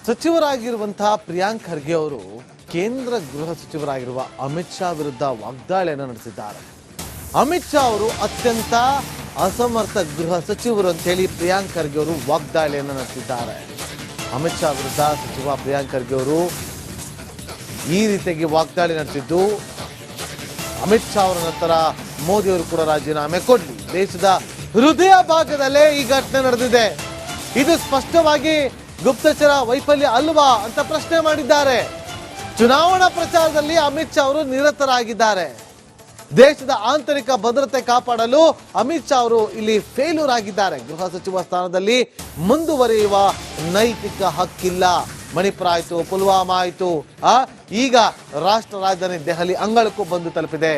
ಸಚಿವರಾಗಿರುವಂತಹ ಪ್ರಿಯಾಂಕ್ ಖರ್ಗೆ ಅವರು ಕೇಂದ್ರ ಗೃಹ ಸಚಿವರಾಗಿರುವ ಅಮಿತ್ ಶಾ ವಿರುದ್ಧ ವಾಗ್ದಾಳಿಯನ್ನು ನಡೆಸಿದ್ದಾರೆ. ಅಮಿತ್ ಶಾ ಅವರು ಅತ್ಯಂತ ಅಸಮರ್ಥ ಗೃಹ ಸಚಿವರು ಅಂತ ಹೇಳಿ ಪ್ರಿಯಾಂಕ್ ಖರ್ಗೆ ಅವರು ವಾಗ್ದಾಳಿಯನ್ನು ನಡೆಸಿದ್ದಾರೆ. ಅಮಿತ್ ಶಾ ವಿರುದ್ಧ ಸಚಿವ ಪ್ರಿಯಾಂಕ್ ಖರ್ಗೆ ಅವರು ಈ ರೀತಿಯಾಗಿ ವಾಗ್ದಾಳಿ ನಡೆಸಿದ್ದು, ಅಮಿತ್ ಶಾ ಅವರ ನಂತರ ಮೋದಿ ಅವರು ಕೂಡ ರಾಜೀನಾಮೆ ಕೊಡಲಿ, ದೇಶದ ಹೃದಯ ಭಾಗದಲ್ಲೇ ಈ ಘಟನೆ ನಡೆದಿದೆ, ಇದು ಸ್ಪಷ್ಟವಾಗಿ ಗುಪ್ತಚರ ವೈಫಲ್ಯ ಅಲ್ವಾ ಅಂತ ಪ್ರಶ್ನೆ ಮಾಡಿದ್ದಾರೆ. ಚುನಾವಣಾ ಪ್ರಚಾರದಲ್ಲಿ ಅಮಿತ್ ಶಾ ಅವರು ನಿರತರಾಗಿದ್ದಾರೆ. ದೇಶದ ಆಂತರಿಕ ಭದ್ರತೆ ಕಾಪಾಡಲು ಅಮಿತ್ ಶಾ ಅವರು ಇಲ್ಲಿ ಫೇಲ್ಯೂರ್ ಆಗಿದ್ದಾರೆ. ಗೃಹ ಸಚಿವ ಸ್ಥಾನದಲ್ಲಿ ಮುಂದುವರಿಯುವ ನೈತಿಕ ಹಕ್ಕಿಲ್ಲ. ಮಣಿಪುರ ಆಯ್ತು, ಪುಲ್ವಾಮಾ ಆಯ್ತು, ಈಗ ರಾಷ್ಟ್ರ ರಾಜಧಾನಿ ದೆಹಲಿ ಅಂಗಳಕ್ಕೂ ಬಂದು ತಲುಪಿದೆ.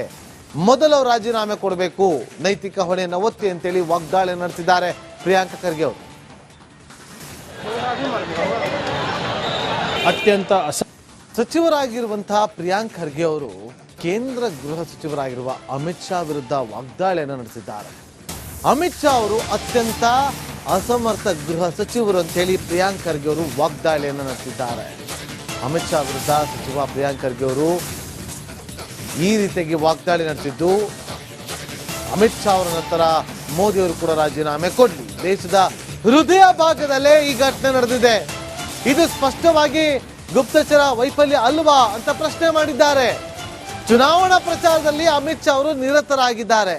ಮೊದಲು ರಾಜೀನಾಮೆ ಕೊಡಬೇಕು, ನೈತಿಕ ಹೊಣೆಯನ್ನು ಒತ್ತಿ ಅಂತೇಳಿ ವಾಗ್ದಾಳಿ ನಡೆಸಿದ್ದಾರೆ ಪ್ರಿಯಾಂಕ್ ಖರ್ಗೆ ಅವರು. ಅತ್ಯಂತ ಸಚಿವರಾಗಿರುವಂತಹ ಪ್ರಿಯಾಂಕ್ ಖರ್ಗೆ ಅವರು ಕೇಂದ್ರ ಗೃಹ ಸಚಿವರಾಗಿರುವ ಅಮಿತ್ ಶಾ ವಿರುದ್ಧ ವಾಗ್ದಾಳಿಯನ್ನು ನಡೆಸಿದ್ದಾರೆ. ಅಮಿತ್ ಶಾ ಅವರು ಅತ್ಯಂತ ಅಸಮರ್ಥ ಗೃಹ ಸಚಿವರು ಅಂತ ಹೇಳಿ ಪ್ರಿಯಾಂಕ್ ಖರ್ಗೆ ಅವರು ವಾಗ್ದಾಳಿಯನ್ನು ನಡೆಸಿದ್ದಾರೆ. ಅಮಿತ್ ಶಾ ವಿರುದ್ಧ ಸಚಿವ ಪ್ರಿಯಾಂಕ್ ಖರ್ಗೆ ಅವರು ಈ ರೀತಿಯಾಗಿ ವಾಗ್ದಾಳಿ ನಡೆಸಿದ್ದು, ಅಮಿತ್ ಶಾ ಅವರ ನಂತರ ಮೋದಿ ಅವರು ಕೂಡ ರಾಜೀನಾಮೆ ಕೊಡಲಿ, ದೇಶದ ಹೃದಯ ಭಾಗದಲ್ಲೇ ಈ ಘಟನೆ ನಡೆದಿದೆ, ಇದು ಸ್ಪಷ್ಟವಾಗಿ ಗುಪ್ತಚರ ವೈಫಲ್ಯ ಅಲ್ವಾ ಅಂತ ಪ್ರಶ್ನೆ ಮಾಡಿದ್ದಾರೆ. ಚುನಾವಣಾ ಪ್ರಚಾರದಲ್ಲಿ ಅಮಿತ್ ಶಾ ಅವರು ನಿರತರಾಗಿದ್ದಾರೆ.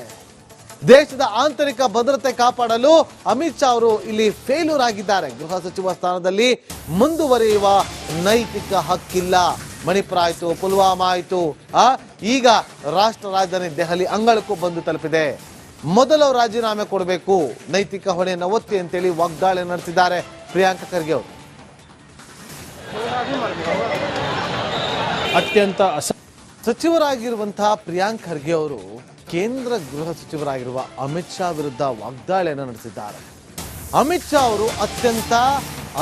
ದೇಶದ ಆಂತರಿಕ ಭದ್ರತೆ ಕಾಪಾಡಲು ಅಮಿತ್ ಶಾ ಅವರು ಇಲ್ಲಿ ಫೇಲ್ಯೂರ್ ಆಗಿದ್ದಾರೆ. ಗೃಹ ಸಚಿವ ಸ್ಥಾನದಲ್ಲಿ ಮುಂದುವರಿಯುವ ನೈತಿಕ ಹಕ್ಕಿಲ್ಲ. ಮಣಿಪುರ ಆಯ್ತು, ಪುಲ್ವಾಮಾ ಆಯ್ತು, ಈಗ ರಾಷ್ಟ್ರ ರಾಜಧಾನಿ ದೆಹಲಿ ಅಂಗಳಕ್ಕೂ ಬಂದು ತಲುಪಿದೆ. ಮೊದಲು ರಾಜೀನಾಮೆ ಕೊಡಬೇಕು, ನೈತಿಕ ಹೊಣೆಯನ್ನು ಒತ್ತಿ ಅಂತೇಳಿ ವಾಗ್ದಾಳಿ ನಡೆಸಿದ್ದಾರೆ ಪ್ರಿಯಾಂಕ್ ಖರ್ಗೆ ಅವರು. ಅತ್ಯಂತ ಸಚಿವರಾಗಿರುವಂತಹ ಪ್ರಿಯಾಂಕ್ ಖರ್ಗೆ ಅವರು ಕೇಂದ್ರ ಗೃಹ ಸಚಿವರಾಗಿರುವ ಅಮಿತ್ ಶಾ ವಿರುದ್ಧ ವಾಗ್ದಾಳಿಯನ್ನು ನಡೆಸಿದ್ದಾರೆ. ಅಮಿತ್ ಶಾ ಅವರು ಅತ್ಯಂತ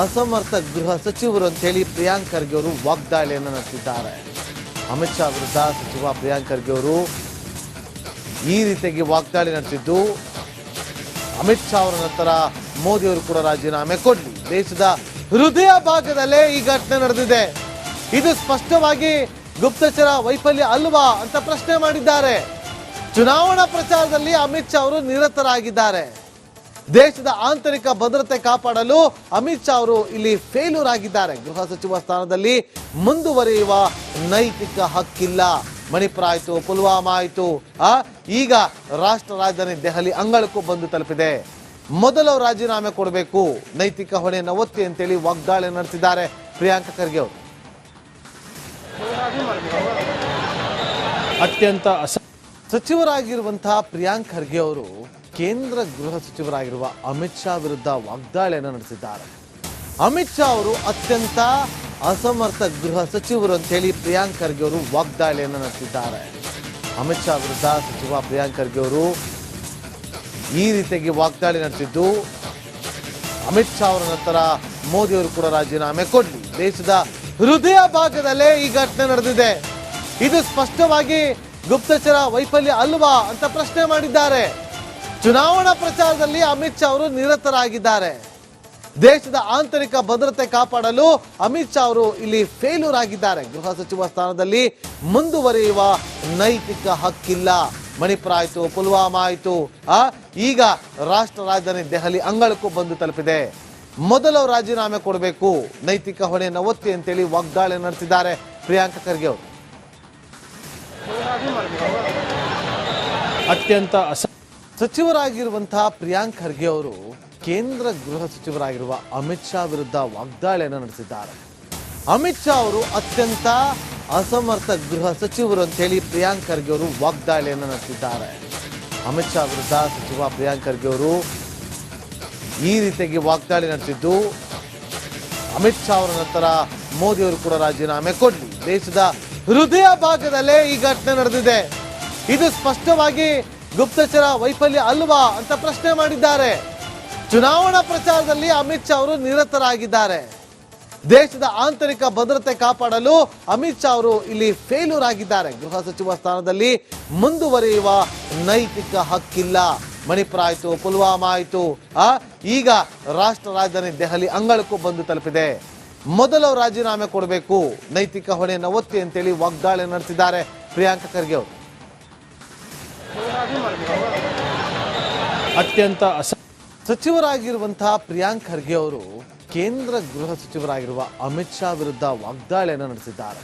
ಅಸಮರ್ಥ ಗೃಹ ಸಚಿವರು ಅಂತ ಹೇಳಿ ಪ್ರಿಯಾಂಕ್ ಖರ್ಗೆ ಅವರು ವಾಗ್ದಾಳಿಯನ್ನು ನಡೆಸಿದ್ದಾರೆ. ಅಮಿತ್ ಶಾ ವಿರುದ್ಧ ಸಚಿವ ಪ್ರಿಯಾಂಕ್ ಖರ್ಗೆ ಅವರು ಈ ರೀತಿಯಾಗಿ ವಾಗ್ದಾಳಿ ನಡೆಸಿದ್ದು, ಅಮಿತ್ ಶಾ ಅವರ ನಂತರ ಮೋದಿ ಅವರು ಕೂಡ ರಾಜೀನಾಮೆ ಕೊಡಲಿ, ದೇಶದ ಹೃದಯ ಭಾಗದಲ್ಲೇ ಈ ಘಟನೆ ನಡೆದಿದೆ, ಇದು ಸ್ಪಷ್ಟವಾಗಿ ಗುಪ್ತಚರ ವೈಫಲ್ಯ ಅಲ್ವಾ ಅಂತ ಪ್ರಶ್ನೆ ಮಾಡಿದ್ದಾರೆ. ಚುನಾವಣಾ ಪ್ರಚಾರದಲ್ಲಿ ಅಮಿತ್ ಶಾ ಅವರು ನಿರತರಾಗಿದ್ದಾರೆ. ದೇಶದ ಆಂತರಿಕ ಭದ್ರತೆ ಕಾಪಾಡಲು ಅಮಿತ್ ಶಾ ಅವರು ಇಲ್ಲಿ ಫೇಲ್ಯೂರ್ ಆಗಿದ್ದಾರೆ. ಗೃಹ ಸಚಿವ ಸ್ಥಾನದಲ್ಲಿ ಮುಂದುವರಿಯುವ ನೈತಿಕ ಹಕ್ಕಿಲ್ಲ. ಮಣಿಪುರ ಆಯ್ತು, ಪುಲ್ವಾಮಾ ಆಯ್ತು, ಈಗ ರಾಷ್ಟ್ರ ರಾಜಧಾನಿ ದೆಹಲಿ ಅಂಗಳಕ್ಕೂ ಬಂದು ತಲುಪಿದೆ. ಮೊದಲು ರಾಜೀನಾಮೆ ಕೊಡಬೇಕು, ನೈತಿಕ ಹೊಣೆಯನ್ನು ಒತ್ತಿ ಅಂತೇಳಿ ವಾಗ್ದಾಳಿ ನಡೆಸಿದ್ದಾರೆ ಪ್ರಿಯಾಂಕ್ ಖರ್ಗೆ ಅವರು. ಅತ್ಯಂತ ಸಚಿವರಾಗಿರುವಂತಹ ಪ್ರಿಯಾಂಕ್ ಖರ್ಗೆ ಅವರು ಕೇಂದ್ರ ಗೃಹ ಸಚಿವರಾಗಿರುವ ಅಮಿತ್ ಶಾ ವಿರುದ್ಧ ವಾಗ್ದಾಳಿಯನ್ನು ನಡೆಸಿದ್ದಾರೆ. ಅಮಿತ್ ಶಾ ಅವರು ಅತ್ಯಂತ ಅಸಮರ್ಥ ಗೃಹ ಸಚಿವರು ಅಂತ ಹೇಳಿ ಪ್ರಿಯಾಂಕ್ ಖರ್ಗೆ ಅವರು ವಾಗ್ದಾಳಿಯನ್ನು ನಡೆಸಿದ್ದಾರೆ. ಅಮಿತ್ ಶಾ ವಿರುದ್ಧ ಸಚಿವ ಪ್ರಿಯಾಂಕ್ ಖರ್ಗೆ ಅವರು ಈ ರೀತಿಯಾಗಿ ವಾಗ್ದಾಳಿ ನಡೆಸಿದ್ದು, ಅಮಿತ್ ಶಾ ಅವರ ನಂತರ ಮೋದಿ ಅವರು ಕೂಡ ರಾಜೀನಾಮೆ ಕೊಡಲಿ, ದೇಶದ ಹೃದಯ ಭಾಗದಲ್ಲೇ ಈ ಘಟನೆ ನಡೆದಿದೆ, ಇದು ಸ್ಪಷ್ಟವಾಗಿ ಗುಪ್ತಚರ ವೈಫಲ್ಯ ಅಲ್ವಾ ಅಂತ ಪ್ರಶ್ನೆ ಮಾಡಿದ್ದಾರೆ. ಚುನಾವಣಾ ಪ್ರಚಾರದಲ್ಲಿ ಅಮಿತ್ ಶಾ ಅವರು ನಿರತರಾಗಿದ್ದಾರೆ. ದೇಶದ ಆಂತರಿಕ ಭದ್ರತೆ ಕಾಪಾಡಲು ಅಮಿತ್ ಶಾ ಅವರು ಇಲ್ಲಿ ಫೇಲ್ಯೂರ್ ಆಗಿದ್ದಾರೆ. ಗೃಹ ಸಚಿವ ಸ್ಥಾನದಲ್ಲಿ ಮುಂದುವರಿಯುವ ನೈತಿಕ ಹಕ್ಕಿಲ್ಲ. ಮಣಿಪುರ ಆಯ್ತು, ಪುಲ್ವಾಮಾ ಆಯ್ತು, ಈಗ ರಾಷ್ಟ್ರ ರಾಜಧಾನಿ ದೆಹಲಿ ಅಂಗಳಕ್ಕೂ ಬಂದು ತಲುಪಿದೆ. ಮೊದಲು ರಾಜೀನಾಮೆ ಕೊಡಬೇಕು, ನೈತಿಕ ಹೊಣೆಯನ್ನು ಒತ್ತಿ ಅಂತೇಳಿ ವಾಗ್ದಾಳಿ ನಡೆಸಿದ್ದಾರೆ ಪ್ರಿಯಾಂಕ್ ಖರ್ಗೆ ಅವರು. ಅತ್ಯಂತ ಸಚಿವರಾಗಿರುವಂತಹ ಪ್ರಿಯಾಂಕ್ ಖರ್ಗೆ ಅವರು ಕೇಂದ್ರ ಗೃಹ ಸಚಿವರಾಗಿರುವ ಅಮಿತ್ ಶಾ ವಿರುದ್ಧ ವಾಗ್ದಾಳಿಯನ್ನು ನಡೆಸಿದ್ದಾರೆ. ಅಮಿತ್ ಶಾ ಅವರು ಅತ್ಯಂತ ಅಸಮರ್ಥ ಗೃಹ ಸಚಿವರು ಅಂತ ಹೇಳಿ ಪ್ರಿಯಾಂಕ್ ಖರ್ಗೆ ಅವರು ವಾಗ್ದಾಳಿಯನ್ನು ನಡೆಸಿದ್ದಾರೆ. ಅಮಿತ್ ಶಾ ವಿರುದ್ಧ ಸಚಿವ ಪ್ರಿಯಾಂಕ್ ಖರ್ಗೆ ಅವರು ಈ ರೀತಿಯಾಗಿ ವಾಗ್ದಾಳಿ ನಡೆಸಿದ್ದು, ಅಮಿತ್ ಶಾ ಅವರ ನಂತರ ಮೋದಿ ಅವರು ಕೂಡ ರಾಜೀನಾಮೆ ಕೊಡಲಿ, ದೇಶದ ಹೃದಯ ಭಾಗದಲ್ಲೇ ಈ ಘಟನೆ ನಡೆದಿದೆ, ಇದು ಸ್ಪಷ್ಟವಾಗಿ ಗುಪ್ತಚರ ವೈಫಲ್ಯ ಅಲ್ವಾ ಅಂತ ಪ್ರಶ್ನೆ ಮಾಡಿದ್ದಾರೆ. ಚುನಾವಣಾ ಪ್ರಚಾರದಲ್ಲಿ ಅಮಿತ್ ಶಾ ಅವರು ನಿರತರಾಗಿದ್ದಾರೆ. ದೇಶದ ಆಂತರಿಕ ಭದ್ರತೆ ಕಾಪಾಡಲು ಅಮಿತ್ ಶಾ ಅವರು ಇಲ್ಲಿ ಫೇಲ್ಯೂರ್ ಆಗಿದ್ದಾರೆ. ಗೃಹ ಸಚಿವ ಸ್ಥಾನದಲ್ಲಿ ಮುಂದುವರಿಯುವ ನೈತಿಕ ಹಕ್ಕಿಲ್ಲ. ಮಣಿಪುರ ಆಯ್ತು, ಪುಲ್ವಾಮಾ ಆಯ್ತು, ಈಗ ರಾಷ್ಟ್ರ ರಾಜಧಾನಿ ದೆಹಲಿ ಅಂಗಳಕ್ಕೂ ಬಂದು ತಲುಪಿದೆ. ಮೊದಲು ರಾಜೀನಾಮೆ ಕೊಡಬೇಕು, ನೈತಿಕ ಹೊಣೆಯನ್ನು ಒತ್ತಿ ಅಂತೇಳಿ ವಾಗ್ದಾಳಿ ನಡೆಸಿದ್ದಾರೆ ಪ್ರಿಯಾಂಕ ಖರ್ಗೆ ಅವರು. ಅತ್ಯಂತ ಸಚಿವರಾಗಿರುವಂತಹ ಪ್ರಿಯಾಂಕ್ ಖರ್ಗೆ ಅವರು ಕೇಂದ್ರ ಗೃಹ ಸಚಿವರಾಗಿರುವ ಅಮಿತ್ ಶಾ ವಿರುದ್ಧ ವಾಗ್ದಾಳಿಯನ್ನು ನಡೆಸಿದ್ದಾರೆ.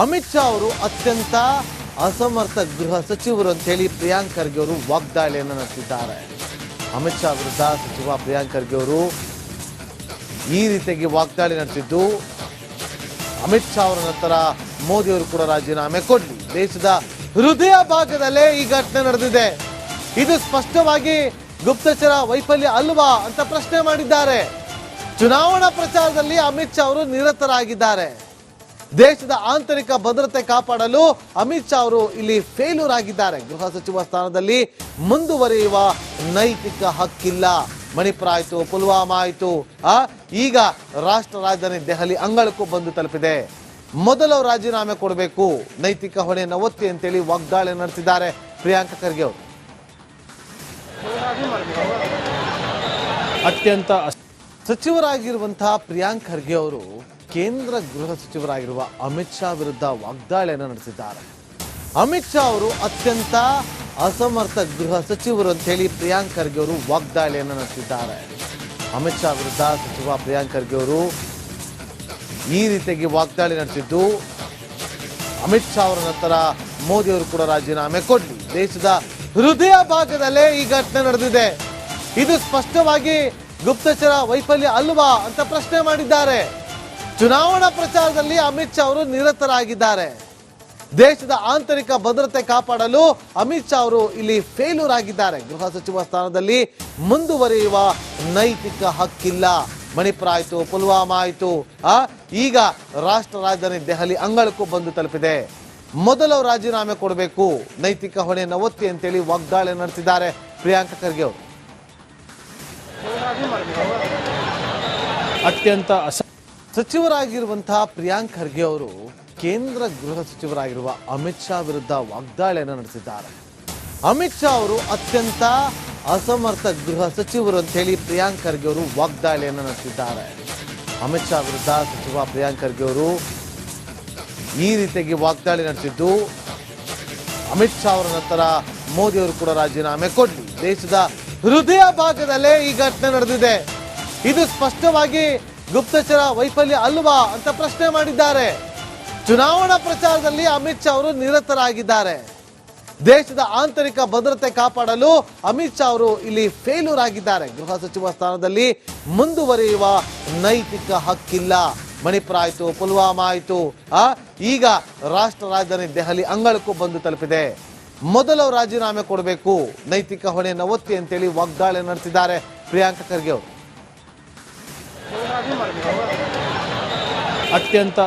ಅಮಿತ್ ಶಾ ಅವರು ಅತ್ಯಂತ ಅಸಮರ್ಥ ಗೃಹ ಸಚಿವರು ಅಂತ ಹೇಳಿ ಪ್ರಿಯಾಂಕ್ ಖರ್ಗೆ ಅವರು ವಾಗ್ದಾಳಿಯನ್ನು ನಡೆಸಿದ್ದಾರೆ. ಅಮಿತ್ ಶಾ ವಿರುದ್ಧ ಸಚಿವ ಪ್ರಿಯಾಂಕ್ ಖರ್ಗೆ ಅವರು ಈ ರೀತಿಯಾಗಿ ವಾಗ್ದಾಳಿ ನಡೆಸಿದ್ದು, ಅಮಿತ್ ಶಾ ಅವರ ನಂತರ ಮೋದಿ ಅವರು ಕೂಡ ರಾಜೀನಾಮೆ ಕೊಡಲಿ, ದೇಶದ ಹೃದಯ ಭಾಗದಲ್ಲೇ ಈ ಘಟನೆ ನಡೆದಿದೆ, ಇದು ಸ್ಪಷ್ಟವಾಗಿ ಗುಪ್ತಚರ ವೈಫಲ್ಯ ಅಲ್ವಾ ಅಂತ ಪ್ರಶ್ನೆ ಮಾಡಿದ್ದಾರೆ. ಚುನಾವಣಾ ಪ್ರಚಾರದಲ್ಲಿ ಅಮಿತ್ ಶಾ ಅವರು ನಿರತರಾಗಿದ್ದಾರೆ. ದೇಶದ ಆಂತರಿಕ ಭದ್ರತೆ ಕಾಪಾಡಲು ಅಮಿತ್ ಶಾ ಅವರು ಇಲ್ಲಿ ಫೇಲ್ಯೂರ್ ಆಗಿದ್ದಾರೆ. ಗೃಹ ಸಚಿವ ಸ್ಥಾನದಲ್ಲಿ ಮುಂದುವರಿಯುವ ನೈತಿಕ ಹಕ್ಕಿಲ್ಲ. ಮಣಿಪುರ ಆಯ್ತು, ಪುಲ್ವಾಮಾ ಆಯ್ತು, ಈಗ ರಾಷ್ಟ್ರ ರಾಜಧಾನಿ ದೆಹಲಿ ಅಂಗಳಕ್ಕೂ ಬಂದು ತಲುಪಿದೆ. ಮೊದಲು ರಾಜೀನಾಮೆ ಕೊಡಬೇಕು, ನೈತಿಕ ಹೊಣೆಯನ್ನು ಒತ್ತಿ ಅಂತೇಳಿ ವಾಗ್ದಾಳಿ ನಡೆಸಿದ್ದಾರೆ ಪ್ರಿಯಾಂಕ ಖರ್ಗೆ ಅವರು. ಅತ್ಯಂತ ಸಚಿವರಾಗಿರುವಂತಹ ಪ್ರಿಯಾಂಕ್ ಖರ್ಗೆ ಅವರು ಕೇಂದ್ರ ಗೃಹ ಸಚಿವರಾಗಿರುವ ಅಮಿತ್ ಶಾ ವಿರುದ್ಧ ವಾಗ್ದಾಳಿಯನ್ನು ನಡೆಸಿದ್ದಾರೆ. ಅಮಿತ್ ಶಾ ಅವರು ಅತ್ಯಂತ ಅಸಮರ್ಥ ಗೃಹ ಸಚಿವರು ಅಂತ ಹೇಳಿ ಪ್ರಿಯಾಂಕ್ ಖರ್ಗೆ ಅವರು ವಾಗ್ದಾಳಿಯನ್ನು ನಡೆಸಿದ್ದಾರೆ. ಅಮಿತ್ ಶಾ ವಿರುದ್ಧ ಸಚಿವ ಪ್ರಿಯಾಂಕ್ ಖರ್ಗೆ ಅವರು ಈ ರೀತಿಯಾಗಿ ವಾಗ್ದಾಳಿ ನಡೆಸಿದ್ದು, ಅಮಿತ್ ಶಾ ಅವರ ನಂತರ ಮೋದಿ ಅವರು ಕೂಡ ರಾಜೀನಾಮೆ ಕೊಡಲಿ, ದೇಶದ ಹೃದಯ ಭಾಗದಲ್ಲೇ ಈ ಘಟನೆ ನಡೆದಿದೆ, ಇದು ಸ್ಪಷ್ಟವಾಗಿ ಗುಪ್ತಚರ ವೈಫಲ್ಯ ಅಲ್ವಾ ಅಂತ ಪ್ರಶ್ನೆ ಮಾಡಿದ್ದಾರೆ. ಚುನಾವಣಾ ಪ್ರಚಾರದಲ್ಲಿ ಅಮಿತ್ ಶಾ ಅವರು ನಿರತರಾಗಿದ್ದಾರೆ. ದೇಶದ ಆಂತರಿಕ ಭದ್ರತೆ ಕಾಪಾಡಲು ಅಮಿತ್ ಶಾ ಅವರು ಇಲ್ಲಿ ಫೇಲ್ಯೂರ್ ಆಗಿದ್ದಾರೆ. ಗೃಹ ಸಚಿವ ಸ್ಥಾನದಲ್ಲಿ ಮುಂದುವರಿಯುವ ನೈತಿಕ ಹಕ್ಕಿಲ್ಲ. ಮಣಿಪುರ ಆಯ್ತು, ಪುಲ್ವಾಮಾ ಆಯ್ತು, ಈಗ ರಾಷ್ಟ್ರ ರಾಜಧಾನಿ ದೆಹಲಿ ಅಂಗಳಕ್ಕೂ ಬಂದು ತಲುಪಿದೆ. ಮೊದಲು ರಾಜೀನಾಮೆ ಕೊಡಬೇಕು, ನೈತಿಕ ಹೊಣೆಯನ್ನು ಒತ್ತಿ ಅಂತೇಳಿ ವಾಗ್ದಾಳಿ ನಡೆಸಿದ್ದಾರೆ ಪ್ರಿಯಾಂಕ ಖರ್ಗೆ ಅವರು. ಅತ್ಯಂತ ಸಚಿವರಾಗಿರುವಂತಹ ಪ್ರಿಯಾಂಕ್ ಖರ್ಗೆ ಅವರು ಕೇಂದ್ರ ಗೃಹ ಸಚಿವರಾಗಿರುವ ಅಮಿತ್ ಶಾ ವಿರುದ್ಧ ವಾಗ್ದಾಳಿಯನ್ನು ನಡೆಸಿದ್ದಾರೆ. ಅಮಿತ್ ಶಾ ಅವರು ಅತ್ಯಂತ ಅಸಮರ್ಥ ಗೃಹ ಸಚಿವರು ಅಂತ ಹೇಳಿ ಪ್ರಿಯಾಂಕ್ ಖರ್ಗೆ ಅವರು ವಾಗ್ದಾಳಿಯನ್ನು ನಡೆಸಿದ್ದಾರೆ. ಅಮಿತ್ ಶಾ ವಿರುದ್ಧ ಸಚಿವ ಪ್ರಿಯಾಂಕ್ ಖರ್ಗೆ ಅವರು ಈ ರೀತಿಯಾಗಿ ವಾಗ್ದಾಳಿ ನಡೆಸಿದ್ದು, ಅಮಿತ್ ಶಾ ಅವರ ನಂತರ ಮೋದಿ ಅವರು ಕೂಡ ರಾಜೀನಾಮೆ ಕೊಡಲಿ, ದೇಶದ ಹೃದಯ ಭಾಗದಲ್ಲೇ ಈ ಘಟನೆ ನಡೆದಿದೆ, ಇದು ಸ್ಪಷ್ಟವಾಗಿ ಗುಪ್ತಚರ ವೈಫಲ್ಯ ಅಲ್ವಾ ಅಂತ ಪ್ರಶ್ನೆ ಮಾಡಿದ್ದಾರೆ. ಚುನಾವಣಾ ಪ್ರಚಾರದಲ್ಲಿ ಅಮಿತ್ ಶಾ ಅವರು ನಿರತರಾಗಿದ್ದಾರೆ. ದೇಶದ ಆಂತರಿಕ ಭದ್ರತೆ ಕಾಪಾಡಲು ಅಮಿತ್ ಶಾ ಅವರು ಇಲ್ಲಿ ಫೇಲ್ಯೂರ್ ಆಗಿದ್ದಾರೆ. ಗೃಹ ಸಚಿವ ಸ್ಥಾನದಲ್ಲಿ ಮುಂದುವರಿಯುವ ನೈತಿಕ ಹಕ್ಕಿಲ್ಲ. ಮಣಿಪುರ ಆಯ್ತು, ಪುಲ್ವಾಮಾ ಆಯ್ತು, ಈಗ ರಾಷ್ಟ್ರ ರಾಜಧಾನಿ ದೆಹಲಿ ಅಂಗಳಕ್ಕೂ ಬಂದು ತಲುಪಿದೆ. ಮೊದಲು ರಾಜೀನಾಮೆ ಕೊಡಬೇಕು, ನೈತಿಕ ಹೊಣೆಯನ್ನು ಒತ್ತಿ ಅಂತೇಳಿ ವಾಗ್ದಾಳಿ ನಡೆಸಿದ್ದಾರೆ ಪ್ರಿಯಾಂಕ ಖರ್ಗೆ ಅವರು. ಅತ್ಯಂತ